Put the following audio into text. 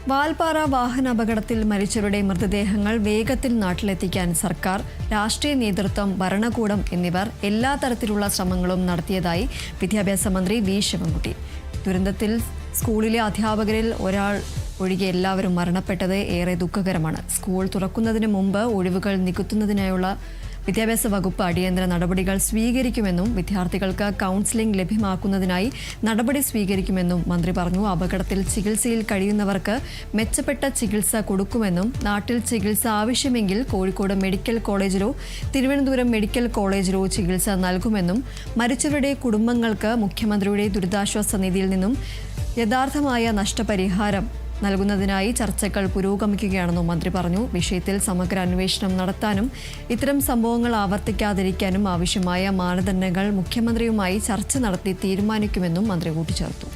വാൽപ്പാറ വാഹനാപകടത്തിൽ മരിച്ചവരുടെ മൃതദേഹങ്ങൾ വേഗത്തിൽ നാട്ടിലെത്തിക്കാൻ സർക്കാർ, രാഷ്ട്രീയ നേതൃത്വം, ഭരണകൂടം എന്നിവർ എല്ലാ തരത്തിലുള്ള ശ്രമങ്ങളും നടത്തിയതായി വിദ്യാഭ്യാസ മന്ത്രി വി ശിവൻകുട്ടി. ദുരന്തത്തിൽ സ്കൂളിലെ അധ്യാപകരിൽ ഒരാൾ ഒഴികെ എല്ലാവരും മരണപ്പെട്ടത് ഏറെ ദുഃഖകരമാണ്. സ്കൂൾ തുറക്കുന്നതിന് മുമ്പ് ഒഴിവുകൾ നികത്തുന്നതിനായുള്ള വിദ്യാഭ്യാസ വകുപ്പ് അടിയന്തര നടപടികൾ സ്വീകരിക്കുമെന്നും വിദ്യാർത്ഥികൾക്ക് കൗൺസിലിംഗ് ലഭ്യമാക്കുന്നതിനായി നടപടി സ്വീകരിക്കുമെന്നും മന്ത്രി പറഞ്ഞു. അപകടത്തിൽ ചികിത്സയിൽ കഴിയുന്നവർക്ക് മെച്ചപ്പെട്ട ചികിത്സ കൊടുക്കുമെന്നും നാട്ടിൽ ചികിത്സ ആവശ്യമെങ്കിൽ കോഴിക്കോട് മെഡിക്കൽ കോളേജിലോ തിരുവനന്തപുരം മെഡിക്കൽ കോളേജിലോ ചികിത്സ നൽകുമെന്നും മരിച്ചവരുടെ കുടുംബങ്ങൾക്ക് മുഖ്യമന്ത്രിയുടെ ദുരിതാശ്വാസ നിധിയിൽ നിന്നും യഥാർത്ഥമായ നഷ്ടപരിഹാരം നൽകുന്നതിനായി ചർച്ചകൾ പുരോഗമിക്കുകയാണെന്നും മന്ത്രി പറഞ്ഞു. വിഷയത്തിൽ സമഗ്ര അന്വേഷണം നടത്താനും ഇത്തരം സംഭവങ്ങൾ ആവർത്തിക്കാതിരിക്കാനും ആവശ്യമായ മാനദണ്ഡങ്ങൾ മുഖ്യമന്ത്രിയുമായി ചർച്ച നടത്തി തീരുമാനിക്കുമെന്നും മന്ത്രി കൂട്ടിച്ചേർത്തു.